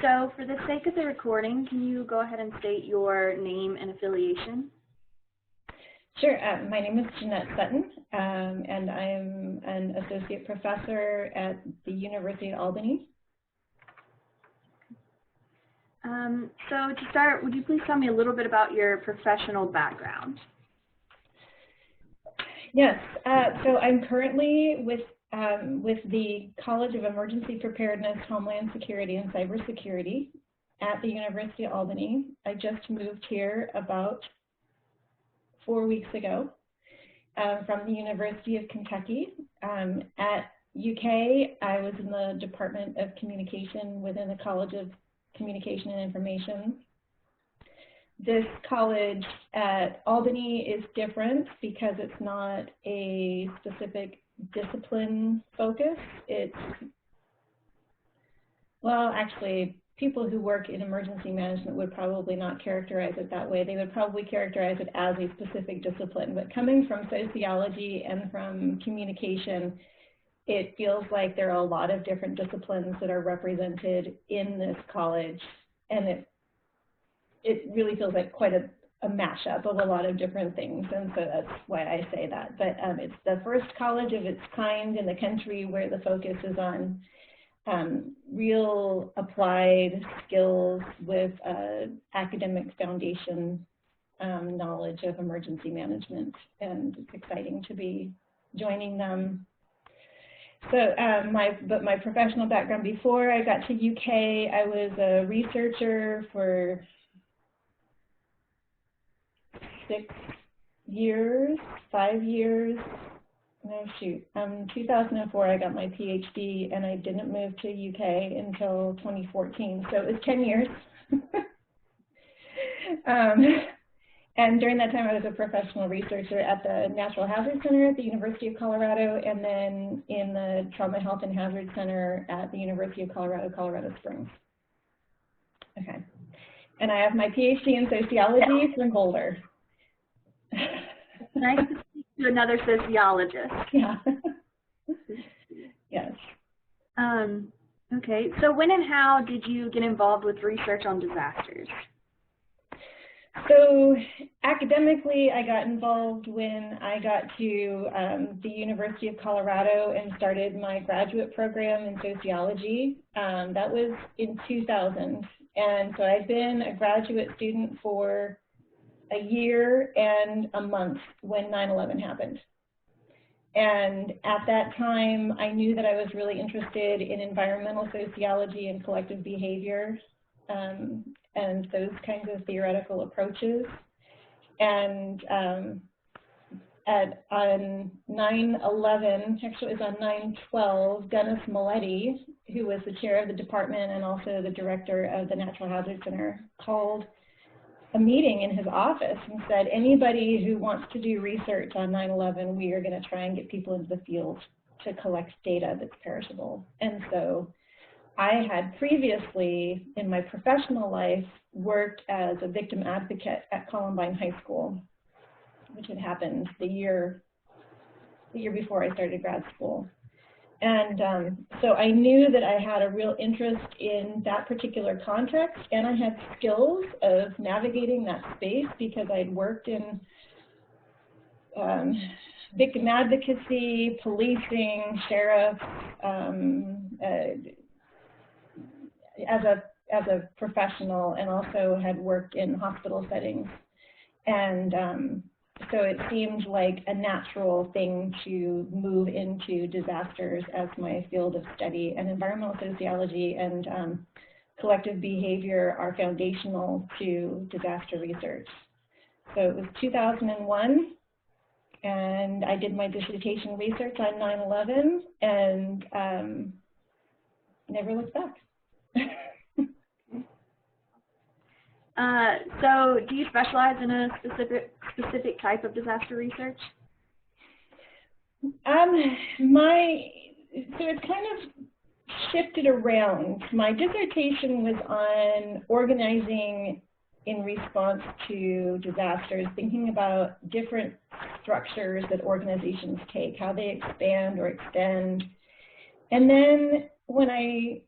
So for the sake of the recording, can you go ahead and state your name and affiliation? Sure. My name is Jeanette Sutton, and I'm an associate professor at the University of Albany. So to start, would you please tell me a little bit about your professional background? Yes. So I'm currently with the College of Emergency Preparedness, Homeland Security, and Cybersecurity at the University of Albany. I just moved here about 4 weeks ago from the University of Kentucky. At UK, I was in the Department of Communication within the College of Communication and Information. This college at Albany is different because it's not a specific discipline focus. It's, well, actually, people who work in emergency management would probably not characterize it that way. They would probably characterize it as a specific discipline. But coming from sociology and from communication, it feels like there are a lot of different disciplines that are represented in this college, and it really feels like quite a mashup of a lot of different things, and so that's why I say that. But it's the first college of its kind in the country where the focus is on real applied skills with academic foundation knowledge of emergency management, and it's exciting to be joining them. So my professional background, before I got to UK, I was a researcher for 5 years. No, shoot. 2004, I got my PhD, and I didn't move to UK until 2014. So it was 10 years. And during that time, I was a professional researcher at the Natural Hazard Center at the University of Colorado, and then in the Trauma, Health, and Hazard Center at the University of Colorado, Colorado Springs. Okay. And I have my PhD in sociology from Boulder. Nice to speak to another sociologist. Yeah. Yes. Okay, so when and how did you get involved with research on disasters? So academically, I got involved when I got to the University of Colorado and started my graduate program in sociology. That was in 2000. And so I'd been a graduate student for a year and a month when 9/11 happened. And at that time, I knew that I was really interested in environmental sociology and collective behavior, and those kinds of theoretical approaches. And on 9/11, actually it was on 9/12, Dennis Milletti, who was the chair of the department and also the director of the Natural Hazard Center, called a meeting in his office and said, anybody who wants to do research on 9/11, we are going to try and get people into the field to collect data that's perishable. And so I had previously, in my professional life, worked as a victim advocate at Columbine High School, which had happened the year before I started grad school. And so I knew that I had a real interest in that particular context, and I had skills of navigating that space because I'd worked in victim advocacy, policing, sheriffs, as a professional, and also had worked in hospital settings. And so it seemed like a natural thing to move into disasters as my field of study, and environmental sociology and collective behavior are foundational to disaster research. So it was 2001, and I did my dissertation research on 9/11 and never looked back. So do you specialize in a specific type of disaster research? So it's kind of shifted around. My dissertation was on organizing in response to disasters, thinking about different structures that organizations take, how they expand or extend. And then when I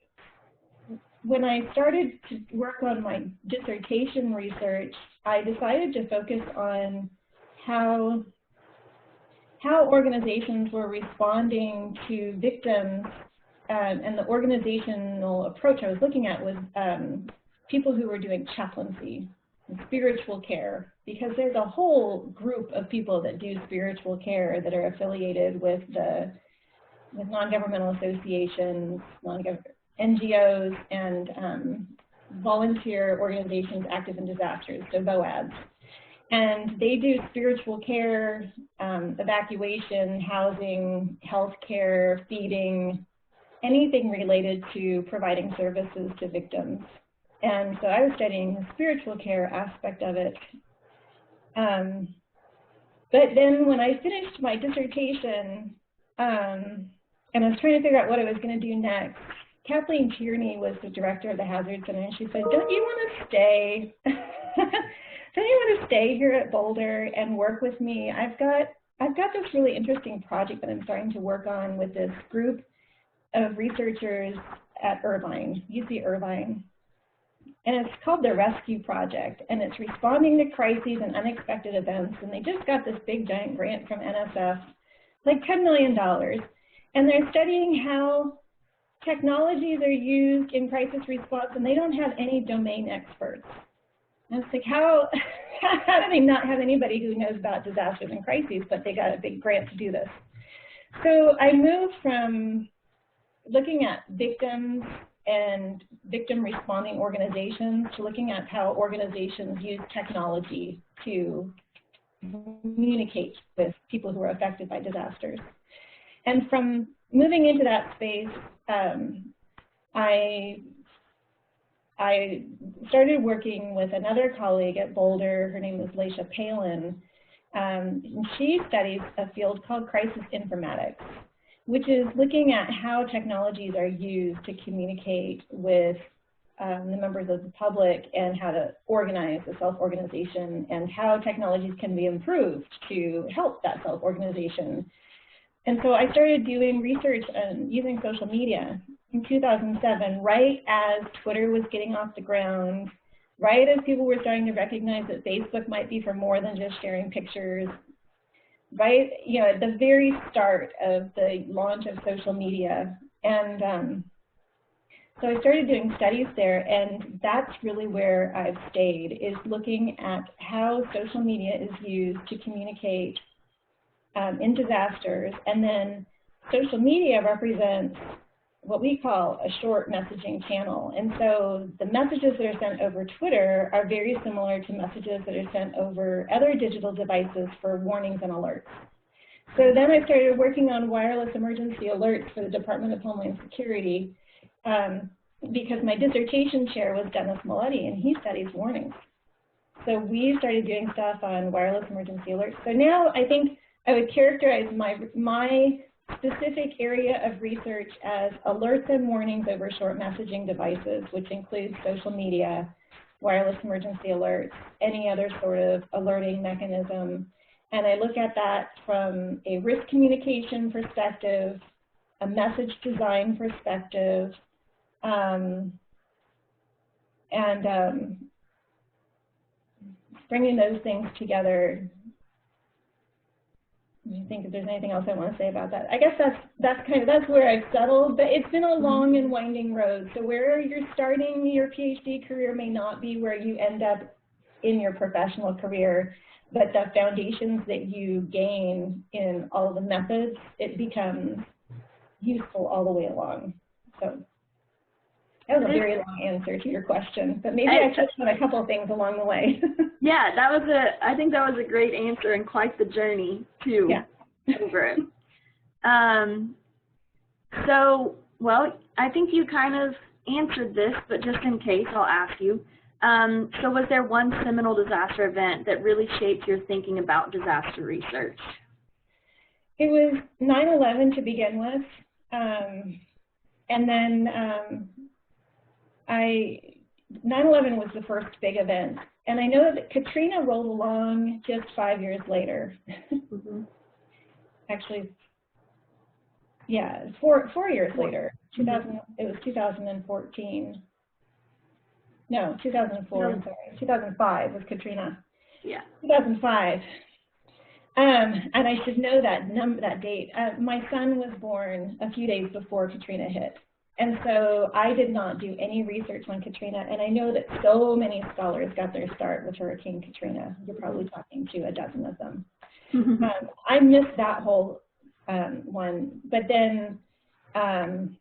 when I started to work on my dissertation research, I decided to focus on how organizations were responding to victims, and the organizational approach I was looking at was people who were doing chaplaincy and spiritual care, because there's a whole group of people that do spiritual care that are affiliated with non-governmental associations, NGOs, and volunteer organizations active in disasters, so VOADs. And they do spiritual care, evacuation, housing, health care, feeding, anything related to providing services to victims. And so I was studying the spiritual care aspect of it. But then when I finished my dissertation, and I was trying to figure out what I was going to do next, Kathleen Tierney was the director of the Hazard Center, and she said, "Don't you want to stay? Don't you want to stay here at Boulder and work with me? I've got this really interesting project that I'm starting to work on with this group of researchers at Irvine, UC Irvine. And it's called the Rescue Project, and it's responding to crises and unexpected events. And they just got this big giant grant from NSF, like $10 million. And they're studying how technologies are used in crisis response, and they don't have any domain experts. And it's like, how do they not have anybody who knows about disasters and crises, but they got a big grant to do this? So I moved from looking at victims and victim responding organizations to looking at how organizations use technology to communicate with people who are affected by disasters. And from moving into that space, I started working with another colleague at Boulder. Her name was Laisha Palin. And she studies a field called crisis informatics, which is looking at how technologies are used to communicate with the members of the public and how to organize the self-organization and how technologies can be improved to help that self-organization. And so I started doing research on using social media in 2007, right as Twitter was getting off the ground, right as people were starting to recognize that Facebook might be for more than just sharing pictures, right, you know, at the very start of the launch of social media. And so I started doing studies there, and that's really where I've stayed, is looking at how social media is used to communicate in disasters. And then social media represents what we call a short messaging channel. And so the messages that are sent over Twitter are very similar to messages that are sent over other digital devices for warnings and alerts. So then I started working on wireless emergency alerts for the Department of Homeland Security, because my dissertation chair was Dennis Maletti, and he studies warnings. So we started doing stuff on wireless emergency alerts. So now I think I would characterize my specific area of research as alerts and warnings over short messaging devices, which includes social media, wireless emergency alerts, any other sort of alerting mechanism. And I look at that from a risk communication perspective, a message design perspective, bringing those things together. I think if there's anything else I want to say about that. I guess that's where I've settled, but it's been a long and winding road. So where you're starting your PhD career may not be where you end up in your professional career, but the foundations that you gain in all the methods, it becomes useful all the way along. So that was a very long answer to your question, but maybe I touched on a couple of things along the way. Yeah, I think that was a great answer and quite the journey too. Yeah. Over it. So, well, I think you kind of answered this, but just in case, I'll ask you. So was there one seminal disaster event that really shaped your thinking about disaster research? It was 9/11 to begin with, and then 9/11 was the first big event. And I know that Katrina rolled along just 5 years later. Mm-hmm. Actually, yeah, 4 years later. It was 2014. No, 2004, I'm sorry. 2005 was Katrina. Yeah. 2005. And I should know that date. My son was born a few days before Katrina hit. And so I did not do any research on Katrina. And I know that so many scholars got their start with Hurricane Katrina. You're probably talking to a dozen of them. I missed that whole one. But then I've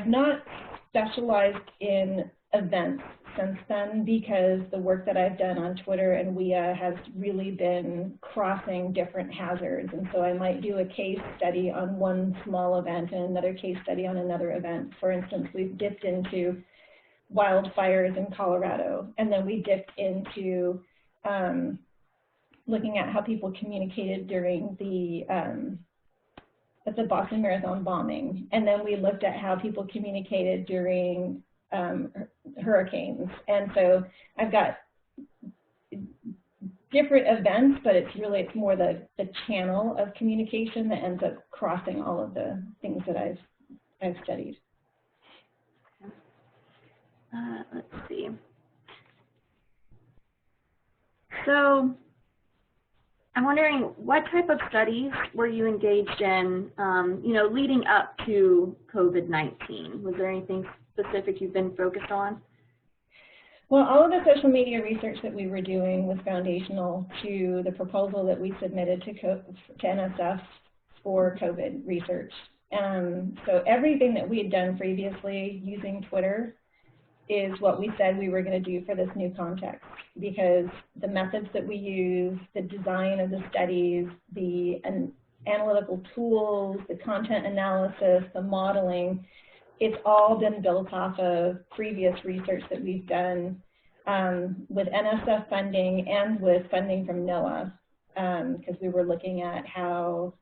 not specialized in events since then, because the work that I've done on Twitter and WIA has really been crossing different hazards. And so I might do a case study on one small event and another case study on another event. For instance, we've dipped into wildfires in Colorado, and then we dipped into looking at how people communicated during the Boston Marathon bombing. And then we looked at how people communicated during hurricanes. And so I've got different events, but it's more the channel of communication that ends up crossing all of the things that I've studied. Let's see. So I'm wondering, what type of studies were you engaged in, leading up to COVID-19? Was there anything specific you've been focused on? Well, all of the social media research that we were doing was foundational to the proposal that we submitted to NSF for COVID research. So everything that we had done previously using Twitter is what we said we were going to do for this new context, because the methods that we use, the design of the studies, the analytical tools, the content analysis, the modeling, it's all been built off of previous research that we've done with NSF funding and with funding from NOAA, because we were looking at how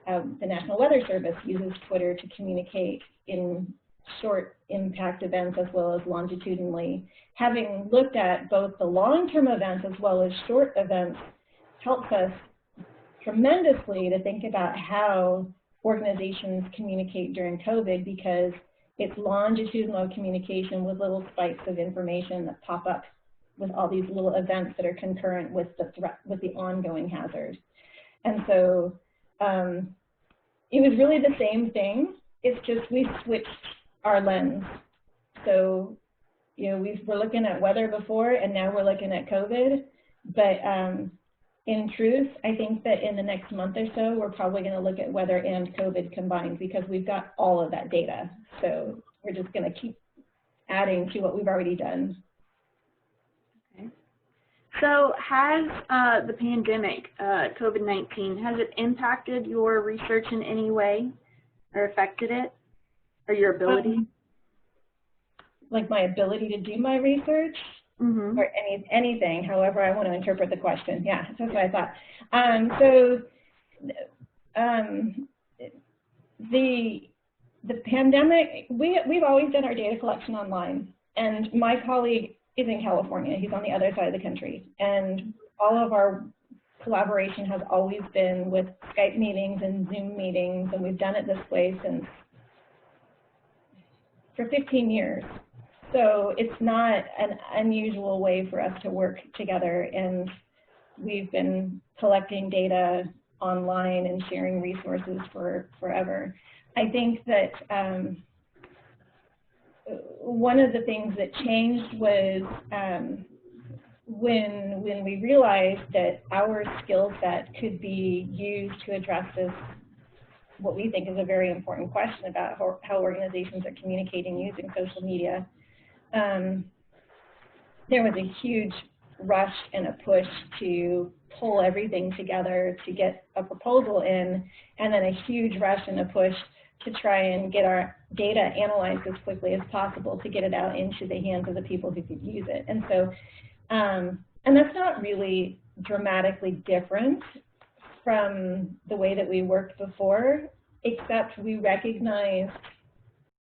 the National Weather Service uses Twitter to communicate in short impact events as well as longitudinally. Having looked at both the long-term events as well as short events helps us tremendously to think about how organizations communicate during COVID, because it's longitudinal communication with little spikes of information that pop up with all these little events that are concurrent with the threat, with the ongoing hazard. And so it was really the same thing. It's just we switched our lens. So, we were looking at weather before, and now we're looking at COVID. But in truth, I think that in the next month or so, we're probably going to look at weather and COVID combined, because we've got all of that data. So we're just going to keep adding to what we've already done. Okay. So has the pandemic, COVID-19, has it impacted your research in any way or affected it or your ability? Like my ability to do my research? Mm-hmm. Or anything, however I want to interpret the question. Yeah, that's what I thought. The pandemic, we've always done our data collection online, and my colleague is in California. He's on the other side of the country, and all of our collaboration has always been with Skype meetings and Zoom meetings, and we've done it this way for 15 years. So it's not an unusual way for us to work together, and we've been collecting data online and sharing resources for forever. I think that one of the things that changed was when we realized that our skill set could be used to address this, what we think is a very important question about how organizations are communicating using social media. There was a huge rush and a push to pull everything together to get a proposal in, and then a huge rush and a push to try and get our data analyzed as quickly as possible to get it out into the hands of the people who could use it. And so, and that's not really dramatically different from the way that we worked before, except we recognized